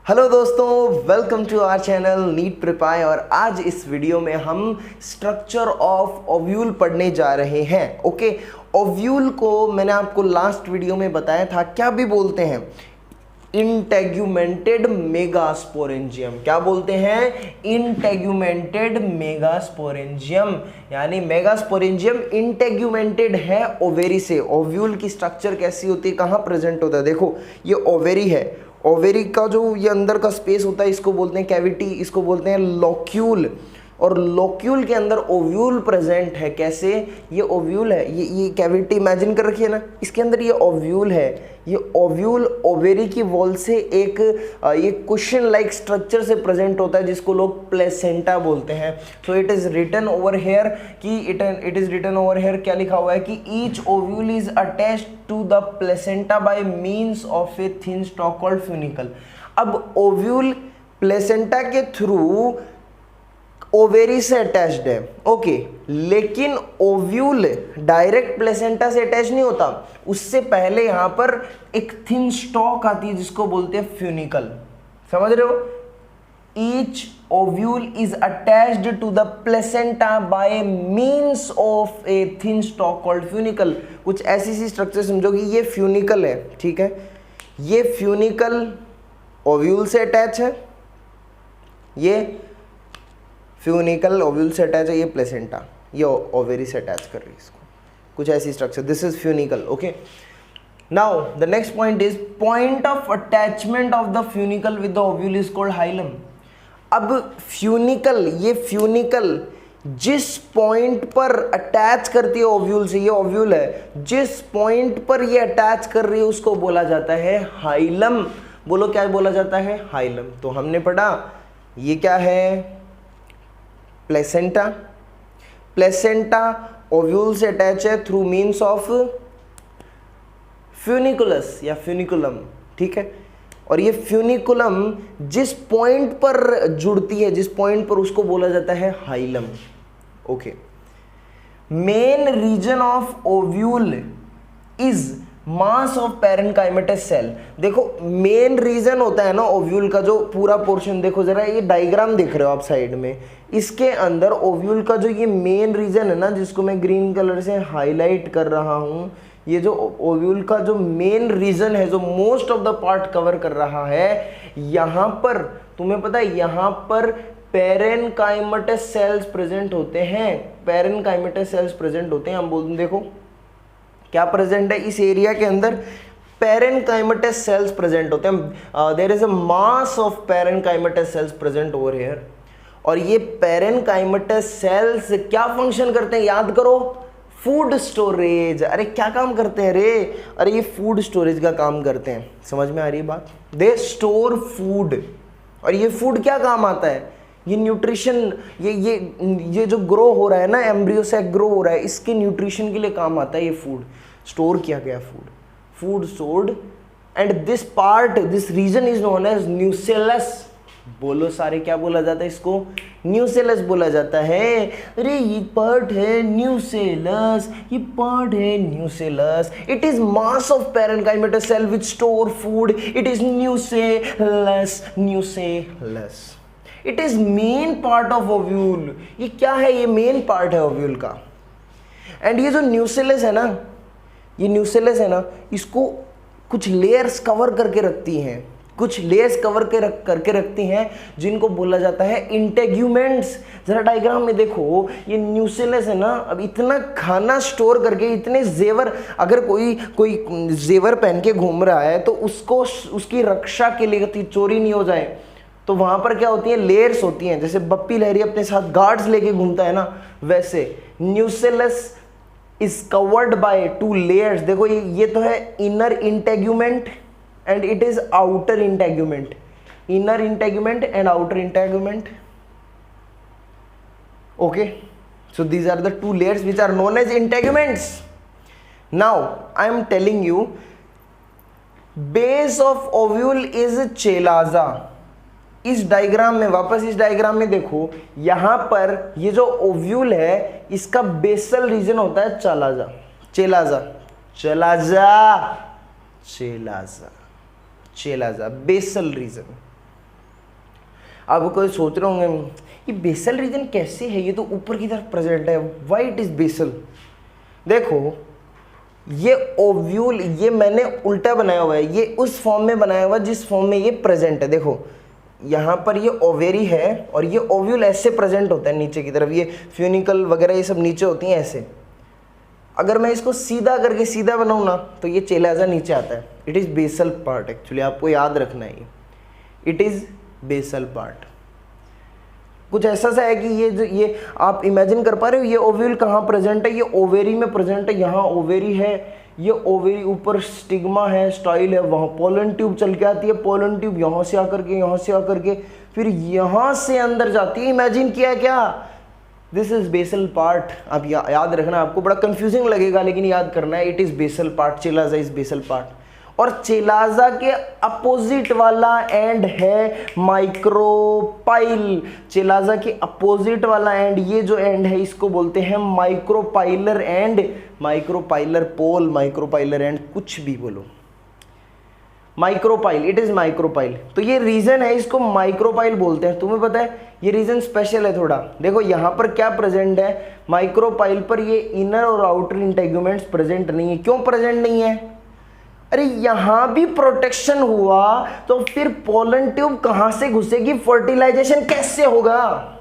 Hello दोस्तों, welcome to our channel NEET prepare. और आज इस वीडियो में हम स्ट्रक्चर ऑफ ओव्यूल पढ़ने जा रहे हैं। ओके, ओव्यूल को मैंने आपको लास्ट वीडियो में बताया था, क्या भी बोलते हैं, इंटेग्यूमेंटेड मेगास्पोरेंजियम। क्या बोलते हैं? इंटेग्यूमेंटेड मेगास्पोरेंजियम, यानी मेगास्पोरेंजियम इंटेग्यूमेंटेड है ओवेरी से। ओव्यूल की स्ट्रक्चर कैसी होती है, कहाँ प्रेजेंट होता है? देखो, ये ओवेरी है। ओवेरी का जो ये अंदर का स्पेस होता है, इसको बोलते हैं कैविटी, इसको बोलते हैं लोक्यूल। और लोक्यूल के अंदर ओव्यूल प्रेजेंट है। कैसे? ये ओव्यूल है, ये कैविटी इमेजिन कर रखी है ना, इसके अंदर ये ओव्यूल है। ये ओव्यूल ओवेरी की वॉल से एक ये कुशन लाइक स्ट्रक्चर से प्रेजेंट होता है, जिसको लोग प्लेसेंटा बोलते हैं। So it is written over here कि it is written over here, क्या लिखा हुआ है कि each ovule is attached to the placenta by means of a thin stalk called funicle. अब ओव्यूल प्लेसेंटा के थ्रू ओवेरी से अटैच्ड है, ओके, लेकिन ओव्यूल डायरेक्ट प्लेसेंटा से अटैच नहीं होता। उससे पहले यहां पर एक थिन स्टॉक आती है, जिसको बोलते हैं फ्यूनिकल। समझ रहे हो? Each ovule is attached to the placenta by means of a thin stalk called funicle. कुछ ऐसी सी स्ट्रक्चर समझो कि ये फ्यूनिकल है, ठीक है, ये फ्यूनिकल ओव्यूल से अटैच है, ये फ्यूनिकल ओव्यूल से अटैच है, ये प्लेसेंटा, ये ओवेरी से अटैच कर रही है इसको। कुछ ऐसी structure, this is funicle. Okay, now the next point is point of attachment of the funicle with the ovule is called hilum. अब फ्यूनिकल, ये फ्यूनिकल जिस पॉइंट पर अटैच करती है ओव्यूल से, ये ओव्यूल है, जिस पॉइंट पर ये अटैच कर रही है उसको बोला जाता है हाइलम। बोलो, क्या बोला जाता है? हाइलम। तो हमने पढ़ा ये क्या है? प्लेसेंटा। प्लेसेंटा ओव्यूल से अटैच है थ्रू मींस ऑफ फ्यूनिकुलस या फ्यूनिकुलम, ठीक है। और ये फ्यूनिकुलम जिस पॉइंट पर जुड़ती है, जिस पॉइंट पर, उसको बोला जाता है hilum. Okay, main region of ovule is mass of parenchymatous cell. देखो, मेन रीजन होता है ना ओव्यूल का, जो पूरा पोर्शन देखो जरा, ये डायग्राम देख रहे हो आप साइड में, इसके अंदर ओव्यूल का जो ये मेन रीजन है ना, जिसको मैं ग्रीन कलर से हाईलाइट कर रहा हूं, ये जो ओव्यूल का जो मेन रीजन है, जो most of the part cover कर रहा है, यहां पर तुम्हें पता है, यहां पर पैरेन्काइमेटस सेल्स प्रेजेंट होते हैं। पैरेन्काइमेटस सेल्स प्रेजेंट होते हैं। हम बोलते हैं, देखो क्या प्रेजेंट है इस एरिया के अंदर? पैरेन्काइमेटस सेल्स प्रेजेंट होते हैं। There is a mass of parenchymatous cells present over here. और ये पैरेन्काइमेटस सेल्स क्या फंक्शन करते हैं? याद करो, फूड स्टोरेज। अरे क्या काम करते हैं रे? अरे ये फूड स्टोरेज का काम करते हैं। समझ में आ रही है बात? They store food. और ये फूड क्या काम आता है? ये न्यूट्रिशन, ये जो ग्रो हो रहा है ना, एम्ब्रियो से ग्रो हो रहा है, इसके न्यूट्रिशन के लिए काम आता है ये फूड। स्टोर किया गया food stored, and this part, this region is known as nucellus. बोलो सारे, क्या बोला जाता है इसको? न्यूसेलस बोला जाता है। अरे ये पार्ट है न्यूसेलस, ये पार्ट है nucellus. It is mass of parenchymatous cell which store food. It is nucellus, nucellus. It is main part of ovule. ये क्या है? ये मेन पार्ट है ओव्यूल का। एंड ये जो न्यूसेलस है ना, ये न्यूसेलस है ना, इसको कुछ लेयर्स कवर करके रखती हैं, कुछ लेयर्स कवर करके रखती हैं, जिनको बोला जाता है इंटेग्यूमेंट्स। जरा डायग्राम में देखो, ये न्यूसेलस है ना, अब इतना खाना स्टोर करके, इतने जेवर, अगर कोई जेवर पहन के घूम रहा है तो उसको, उसकी रक्षा के लिए, चोरी नहीं हो जाए, तो वहां पर क्या होती है? लेयर्स होती हैं। जैसे बप्पी लहरी अपने साथ गार्ड्स लेके घूमता है ना, वैसे nucellus is covered by two layers. देखो, ये तो है inner integument and it is outer integument. Inner integument and outer integument. Okay, so these are the two layers which are known as integuments. Now I am telling you, base of ovule is chelaza. इस diagram में, वापस इस diagram में देखो, यहां पर ये जो ओव्यूल है, इसका बेसल रीजन होता है चलाजा, चेलाजा, चलाजा, चेलाजा, चेलाजा, बेसल रीजन। अब कोई सोच रहे होंगे ये बेसल रीजन कैसे है, ये तो ऊपर की तरफ प्रेजेंट है, व्हाई इट इज बेसल। देखो ये ओव्यूल, ये मैंने उल्टा बनाया हुआ है, ये उस फॉर्म में बनाया हुआ जिस फॉर्म में ये प्रेजेंट है। देखो यहाँ पर ये ओवेरी है और ये ओव्यूल ऐसे प्रेजेंट होता है नीचे की तरफ, ये फ्यूनिकल वगैरह ये सब नीचे होती हैं ऐसे। अगर मैं इसको सीधा करके सीधा बनाऊँ ना तो ये चेलाजा नीचे आता है। It is basal part, actually आपको याद रखना है, इट इज़ बेसल पार्ट। कुछ ऐसा सा है कि ये आप इमेजिन कर पा रहे हो, ये ओव्यूल कहाँ प्रेजेंट है, ये ओवेरी में प्रेजेंट है, यहाँ ओवेरी है, ये ओवेरी ऊपर स्टिग्मा है, स्टाइल है, वहाँ पोलन ट्यूब चल के आती है, पोलन ट्यूब यहाँ से आकर के फिर यहाँ से अंदर जाती है। इमेजिन किया क्या, दिस इज बेसल पार्ट। अब याद रखना, आपको बड़ा कंफ्यूजिंग लगेगा लेकिन याद करना है, it is basal part, chalaza is basal part. और चेलाजा के अपोजिट वाला एंड है माइक्रोपाइल। चेलाजा के अपोजिट वाला एंड, ये जो एंड है इसको बोलते हैं micropylar and, micropylar pole, micropylar and, कुछ भी बोलो, माइक्रोपाइल, इट इज माइक्रोपाइल। तो ये रीजन है, इसको माइक्रोपाइल बोलते हैं। तुम्हें पता है ये रीजन स्पेशल है थोड़ा। देखो यहाँ पर क्या प्रेजेंट है, माइक्रोपाइल पर ये इनर और आउटर इंटेगुमेंट्स प्रेजेंट नहीं है। क्यों प्रेजेंट नहीं है? अरे यहां भी प्रोटेक्शन हुआ तो फिर पोलन ट्यूब कहां से घुसेगी, फर्टिलाइजेशन कैसे होगा?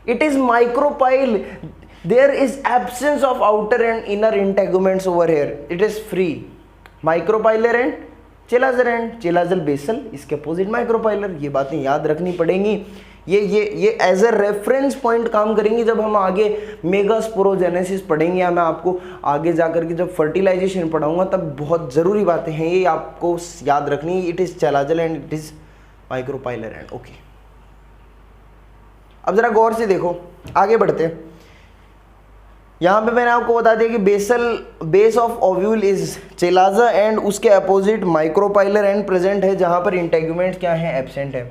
It is micropyle, there is absence of outer and inner integuments over here, it is free. Micropylar and chalazal end, chalazal basal, इसके अपोजिट माइक्रोपाइलर। ये बातें याद रखनी पड़ेंगी, ये एज ए रेफरेंस पॉइंट काम करेंगी जब हम आगे मेगास्पोरोजेनेसिस पढ़ेंगे, या मैं आपको आगे जाकर के जब फर्टिलाइजेशन पढ़ाऊंगा तब बहुत ज़रूरी बातें हैं ये आपको याद रखनी। It is chalazal and it is micropylar end. Okay, अब ज़रा गौर से देखो, आगे बढ़ते हैं। यहाँ पे मैंने आपको बता दिया कि base of ovule is chalaza and उसके अपोजिट माइक्रोपाइलर एंड प्रेजेंट है, जहाँ पर इंटेगुमेंट क्या है, एब्सेंट है।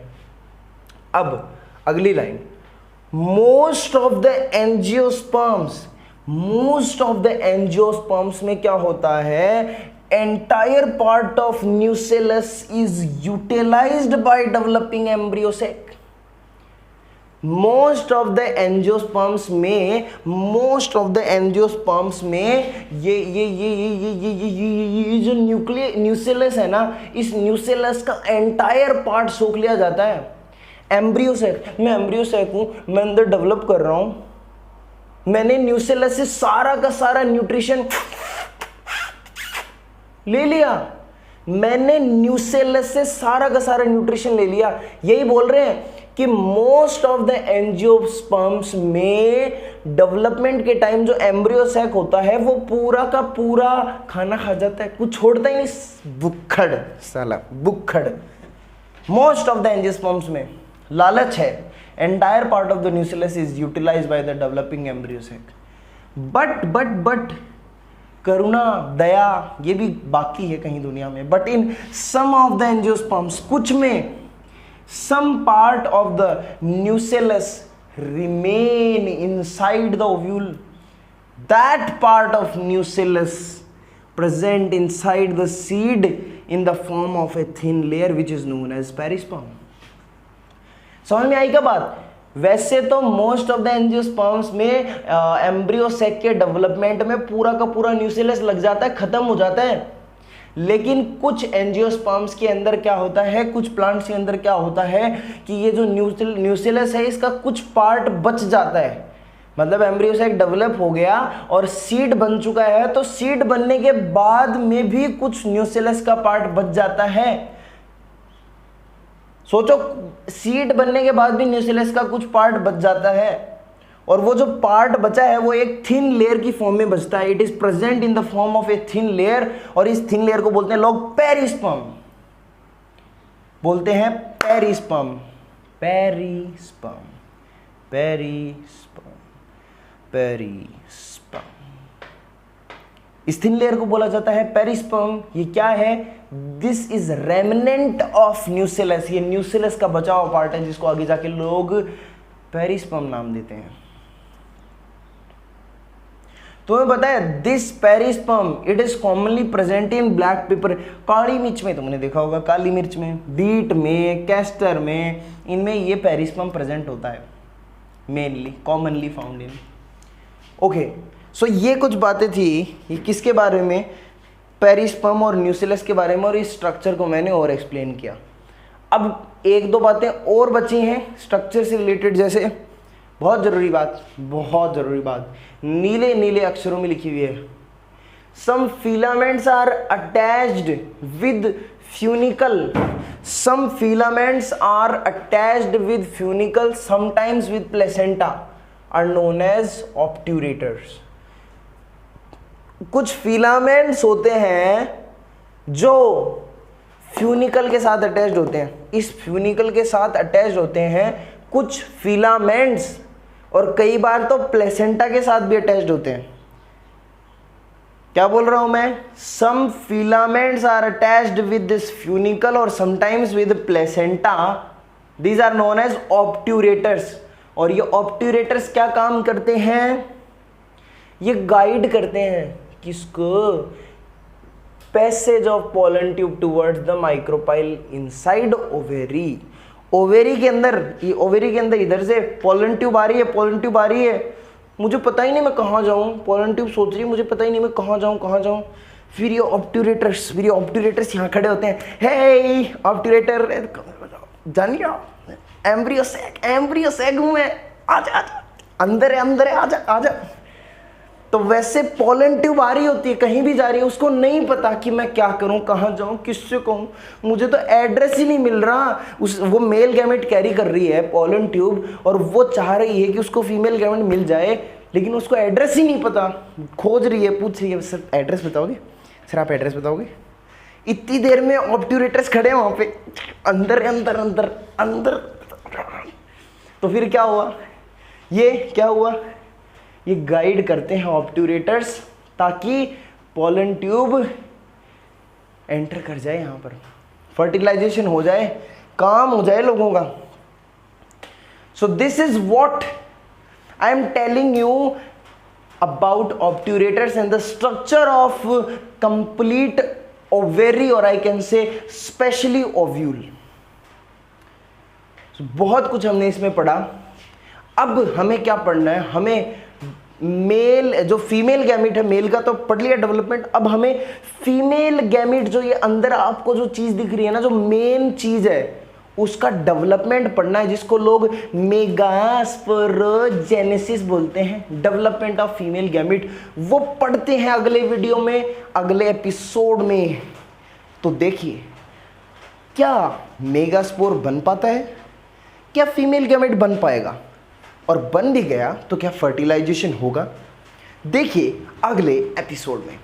अब अगली line, most of the angiosperms, most of the angiosperms में क्या होता है, entire part of nucellus is utilised by developing embryo sac. Most of the angiosperms में, मोस्ट ऑफ द एंजियोस्पर्म्स में ये जो न्यूसेलस है ना, इस न्यूसेलस का एंटायर पार्ट सोख लिया जाता है। एम्ब्रियो सैक, मैं एम्ब्रियो सैक हूँ, मैं अंदर डेवलप कर रहा हूँ, मैंने न्यूसेलस से सारा का सारा न्यूट्रिशन ले लिया, मैंने न्यूसेलस से सारा का सारा न्यूट्रिशन ले लिया। यही बोल रहे हैं कि मोस्ट ऑफ द एंजियोस्पर्म्स में डेवलपमेंट के टाइम जो एम्ब्रियो सैक होता है वो पूरा का पूरा खाना खा जाता है, कुछ छोड़ता ही नहीं, बुक्खड़ साला बुक्खड़। मोस्ट ऑफ द एंजियोस्पर्म्स में लालच है, entire part of the nucellus is utilised by the developing embryo sac. But करुणा, दया, ये भी बाकी है कहीं दुनिया में। But in some of the angiosperms, कुछ में, some part of the nucellus remain inside the ovule. That part of nucellus present inside the seed in the form of a thin layer which is known as perisperm. समझ में आई क्या बात? वैसे तो most of the angiosperms में embryo sac के development में पूरा का पूरा न्यूसेलस लग जाता है, खत्म हो जाता है। लेकिन कुछ एंजियोस्पर्म्स के अंदर क्या होता है, कुछ प्लांट्स के अंदर क्या होता है कि ये जो न्यूसेलस है इसका कुछ पार्ट बच जाता है। मतलब एम्ब्रियो सैक डेवलप हो गया और सीड बन चुका है, तो सीड बनने के बाद में भी कुछ न्यूसेलस का पार्ट बच जाता है। सोचो, सीड बनने के बाद भी न्यूसेलस का कुछ पार्ट बच जाता है, और वो जो पार्ट बचा है वो एक थिन लेयर की फॉर्म में बचता है। It is present in the form of a thin layer, और इस थिन लेयर को बोलते हैं लोग पेरिस्पर्म, बोलते हैं पेरिस्पर्म, पेरिस्पर्म, पेरिस्पर्म, पेरिस्पर्म। इस थिन लेयर को बोला जाता है पेरिस्पर्म। ये क्या है? This is remnant of nucellus, ये न्यूसेलस का बचा हुआ पार्ट है जिसको आगे जाके लोग पेरिस्पर्म नाम देते हैं। तुम्हें पता है this perisperm it is commonly present in black pepper, काली मिर्च में तुमने देखा होगा, काली मिर्च में, बीट में, कैस्टर में, इनमें ये पेरिस्पर्म प्रेजेंट होता है mainly, commonly found in. Okay, so ये कुछ बातें थी ये किसके बारे में, पेरिस्पर्म और न्यूक्लियस के बारे में, और इस स्ट्रक्चर को मैंने और एक्सप्लेन किया। अब एक दो बातें और बची हैं स्ट्रक्चर से रिलेटेड, जैसे बहुत ज़रूरी बात नीले नीले अक्षरों में लिखी हुई है, some filaments are attached with funicle, some filaments are attached with funicle, sometimes with placenta, are known as obturators. कुछ फिलामेंट्स होते हैं जो फ्यूनिकल के साथ अटैच्ड होते हैं, इस फ्यूनिकल के साथ अटैच्ड होते हैं कुछ फिलामेंट्स, और कई बार तो प्लेसेंटा के साथ भी अटैच्ड होते हैं। क्या बोल रहा हूं मैं, some filaments are attached with this funicle और sometimes with placenta, these are known as obturators. और ये ऑब्ट्यूरेटर्स क्या काम करते हैं, ये गाइड करते हैं किसको, passage of pollen tube towards the micropyle inside ovary. Ovary के अंदर, ये ओवेरी के अंदर इधर से पोलन ट्यूब आ रही है, मुझे पता ही नहीं मैं कहाँ जाऊँ, पोलन ट्यूब सोच रही है मुझे पता ही नहीं मैं कहाँ जाऊँ। फिर ये ऑब्ट्यूरेटर्स यहाँ खड़े होते हैं, हे ऑब्ट्यूरेटर जानिए एम्ब्रियो सैग हूँ मैं, आजा अंदर है आजा। तो वैसे पोलन ट्यूब आ रही होती है, कहीं भी जा रही है, उसको नहीं पता कि मैं क्या करूं, कहां जाऊं, किससे कहूं, मुझे तो एड्रेस ही नहीं मिल रहा। वो मेल गैमेट कैरी कर रही है पोलन ट्यूब, और वो चाह रही है कि उसको फीमेल गैमेट मिल जाए, लेकिन उसको एड्रेस ही नहीं पता, खोज रही है, पूछ रही है सर एड्रेस बताओगे, सर आप एड्रेस बताओगे। इतनी देर में ऑब्ट्यूरेटर्स खड़े हैं वहां पे, अंदर। तो फिर क्या हुआ, ये गाइड करते हैं ऑब्ट्यूरेटर्स, ताकि पोलन ट्यूब एंटर कर जाए, यहाँ पर फर्टिलाइजेशन हो जाए, काम हो जाए लोगों का। So this is what I am telling you about obturators and the structure of complete ovary, और I can say specially ovule. बहुत कुछ हमने इसमें पढ़ा। अब हमें क्या पढ़ना है, हमें मेल जो फीमेल गैमिट है, मेल का तो पढ़ लिया डेवलपमेंट, अब हमें फीमेल गैमिट जो ये अंदर आपको जो चीज दिख रही है ना, जो मेन चीज है, उसका डेवलपमेंट पढ़ना है, जिसको लोग मेगास्पोरोजेनेसिस बोलते हैं, डेवलपमेंट ऑफ फीमेल गैमिट। वो पढ़ते हैं अगले वीडियो में, अगले एपिसोड में। तो देखिए, क्या मेगास्पोर बन पाता है, क्या फीमेल गैमिट बन पाएगा, और बन भी गया तो क्या फर्टिलाइजेशन होगा, देखिए अगले एपिसोड में।